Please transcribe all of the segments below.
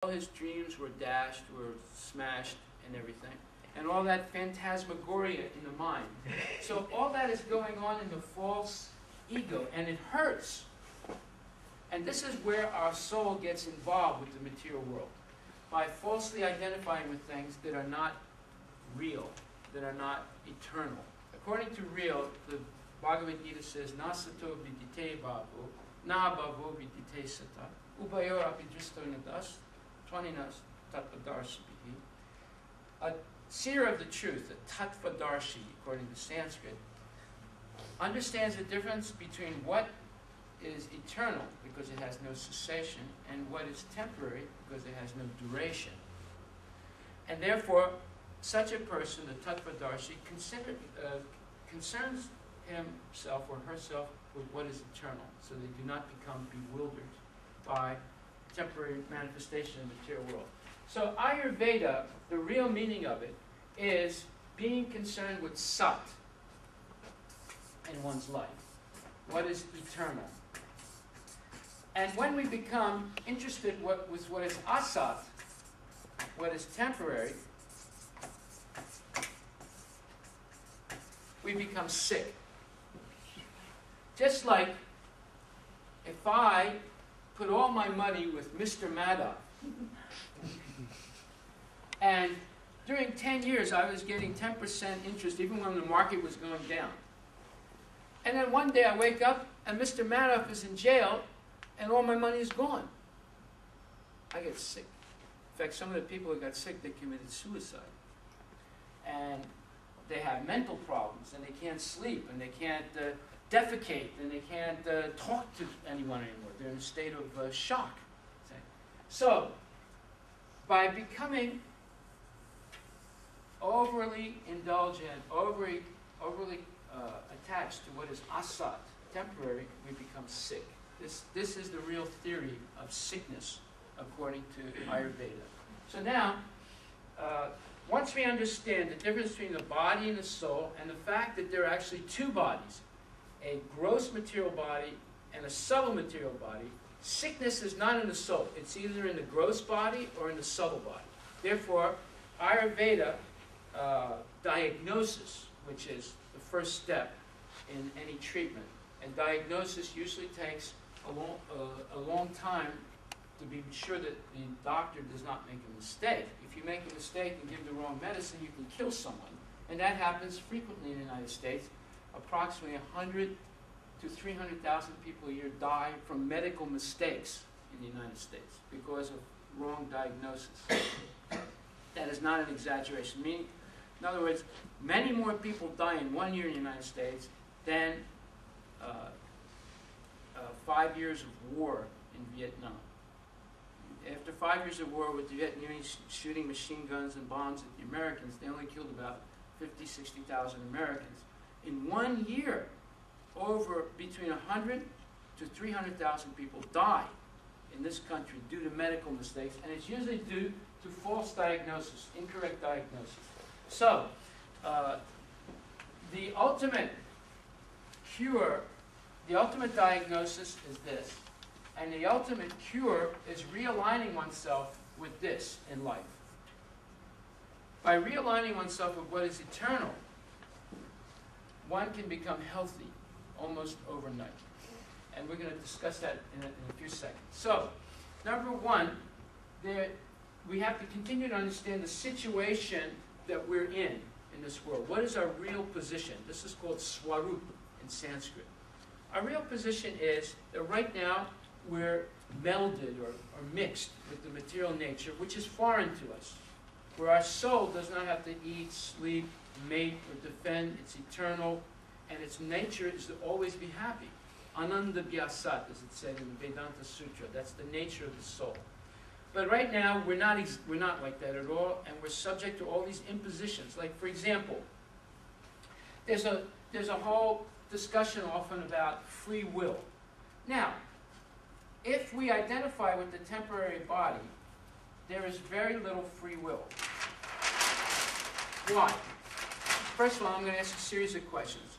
All his dreams were dashed, were smashed, and everything. And all that phantasmagoria in the mind. So all that is going on in the false ego, and it hurts. And this is where our soul gets involved with the material world, by falsely identifying with things that are not real, that are not eternal. According to real, the Bhagavad Gita says, "Na sato vidite bhavo, na bhavo vidite sata, ubayor api drishtonadas, tvaninas tattvadarshibhi." A seer of the truth, a tattvadarshi, according to Sanskrit, understands the difference between what is eternal, because it has no cessation, and what is temporary, because it has no duration. And therefore, such a person, the tattvadarshi, concerns himself or herself with what is eternal, so they do not become bewildered by temporary manifestation in the material world. So Ayurveda, the real meaning of it, is being concerned with sat in one's life, what is eternal. And when we become interested with what is asat, what is temporary, we become sick. Just like if I put all my money with Mr. Madoff, and during 10 years I was getting 10% interest even when the market was going down. And then one day I wake up and Mr. Madoff is in jail and all my money is gone. I get sick. In fact, some of the people who got sick, they committed suicide. And they have mental problems, and they can't sleep, and they can't defecate, and they can't talk to anyone anymore. They're in a state of shock. So, by becoming overly indulgent, overly attached to what is asat, temporary, we become sick. This is the real theory of sickness, according to Ayurveda. So now, once we understand the difference between the body and the soul, and the fact that there are actually two bodies, a gross material body and a subtle material body, sickness is not in the soul. It's either in the gross body or in the subtle body. Therefore, Ayurveda diagnosis, which is the first step in any treatment, and diagnosis usually takes a long time to be sure that the doctor does not make a mistake. If you make a mistake and give the wrong medicine, you can kill someone. And that happens frequently in the United States. Approximately 100 to 300,000 people a year die from medical mistakes in the United States because of wrong diagnosis. That is not an exaggeration. Meaning, in other words, many more people die in 1 year in the United States than 5 years of war in Vietnam. After 5 years of war with the Vietnamese shooting machine guns and bombs at the Americans, they only killed about 50, 60,000 Americans. In 1 year, between 100 to 300,000 people die in this country due to medical mistakes, and it's usually due to false diagnosis, incorrect diagnosis. So, the ultimate cure, the ultimate diagnosis is this. And the ultimate cure is realigning oneself with this in life. By realigning oneself with what is eternal, one can become healthy almost overnight. And we're going to discuss that in a few seconds. So, number one, we have to continue to understand the situation that we're in this world. What is our real position? This is called swarup in Sanskrit. Our real position is that right now we're melded or mixed with the material nature, which is foreign to us, where our soul does not have to eat, sleep, mate, or defend. It's eternal, and its nature is to always be happy. Ananda Vyasat, as it said in the Vedanta Sutra. That's the nature of the soul. But right now, we're not like that at all, and we're subject to all these impositions. Like, for example, there's a whole discussion often about free will. Now, if we identify with the temporary body, there is very little free will. Why? First of all, I'm going to ask a series of questions.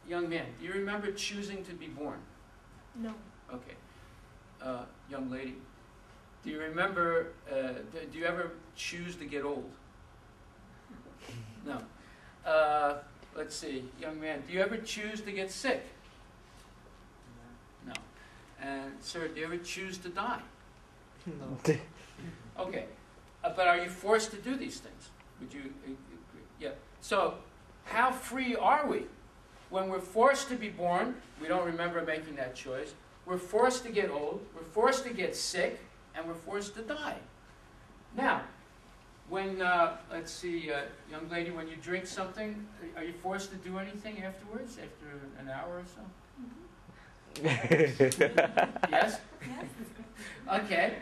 Young man, do you remember choosing to be born? No. Okay. Young lady, Do you remember, do you ever choose to get old? No. Let's see, young man, do you ever choose to get sick? No. And sir, do you ever choose to die? No. Okay. But are you forced to do these things? Would you agree? Yeah. So, how free are we? When we're forced to be born, we don't remember making that choice. We're forced to get old, we're forced to get sick, and we're forced to die. Now, when, let's see, young lady, when you drink something, are you forced to do anything afterwards, after an hour or so? Mm-hmm. Yes? Yes. Okay.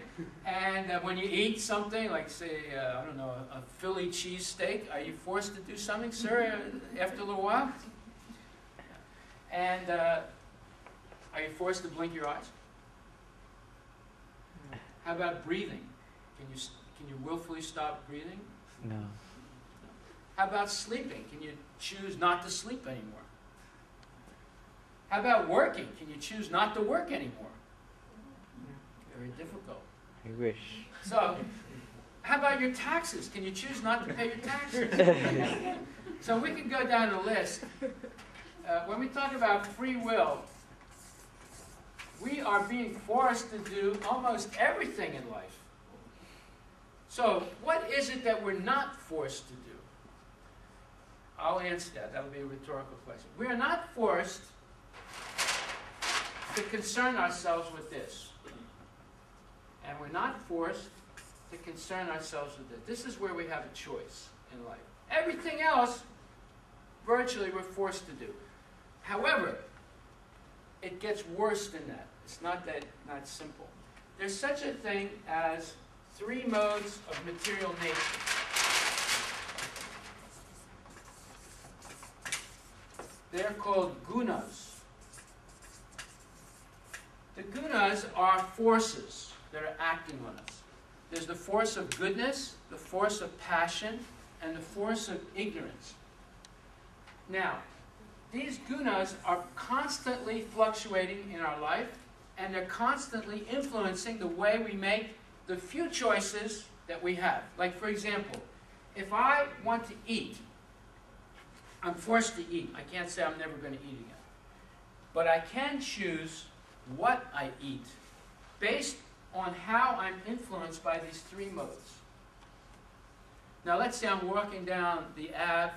And when you eat something, like say, I don't know, a Philly cheesesteak, are you forced to do something, sir, after a little while? And are you forced to blink your eyes? How about breathing? Can you willfully stop breathing? No. How about sleeping? Can you choose not to sleep anymore? How about working? Can you choose not to work anymore? Very difficult. I wish. So, how about your taxes? Can you choose not to pay your taxes? So we can go down the list. When we talk about free will, we are being forced to do almost everything in life. So, what is it that we're not forced to do? I'll answer that. That'll be a rhetorical question. We are not forced to concern ourselves with this. And we're not forced to concern ourselves with this. This is where we have a choice in life. Everything else, virtually, we're forced to do. However, it gets worse than that. It's not simple. There's such a thing as 3 modes of material nature. They're called gunas. The gunas are forces that are acting on us. There's the force of goodness, the force of passion, and the force of ignorance. Now, these gunas are constantly fluctuating in our life, and they're constantly influencing the way we make the few choices that we have. Like, for example, if I want to eat, I'm forced to eat. I can't say I'm never going to eat again. But I can choose what I eat based on how I'm influenced by these 3 modes. Now, let's say I'm walking down the Ave,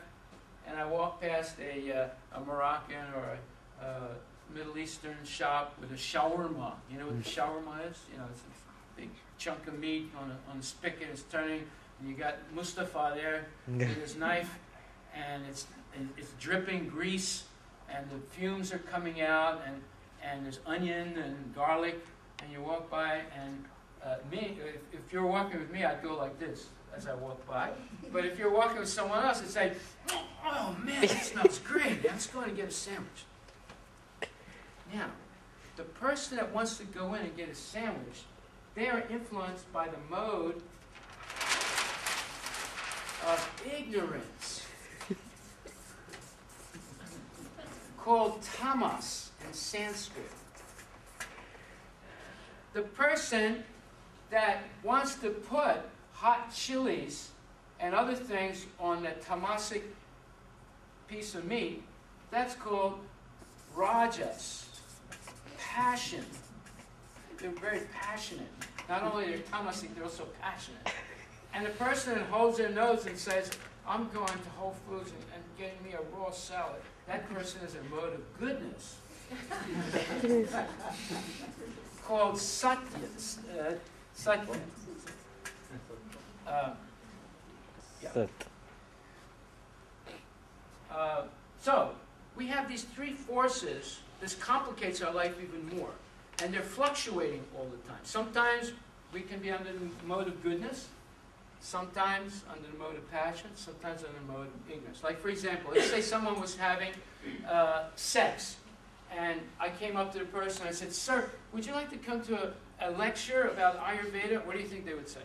and I walk past a Moroccan or a Middle Eastern shop with a shawarma. You know what the shawarma is? You know, it's a big chunk of meat on a spigot. It's turning, and you got Mustafa there with his knife, and it's dripping grease, and the fumes are coming out, and there's onion and garlic, and you walk by, and if you're walking with me, I'd go like this as I walk by. But if you're walking with someone else, it's like, oh man, that smells great. Let's go and get a sandwich. Now, the person that wants to go in and get a sandwich, they are influenced by the mode of ignorance, called tamas in Sanskrit. The person that wants to put hot chilies and other things on that tamasic piece of meat, that's called rajas, passion. They're very passionate. Not only they're tamasic, they're also passionate. And the person that holds their nose and says, I'm going to Whole Foods and getting me a raw salad, that person is a mode of goodness. Called satya. Satya. Yeah. So, we have these 3 forces. This complicates our life even more. And they're fluctuating all the time. Sometimes we can be under the mode of goodness. Sometimes under the mode of passion. Sometimes under the mode of ignorance. Like, for example, let's say someone was having sex. And I came up to the person and I said, sir, would you like to come to a lecture about Ayurveda? What do you think they would say?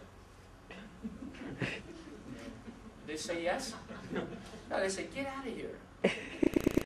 They say yes? No, they say, get out of here.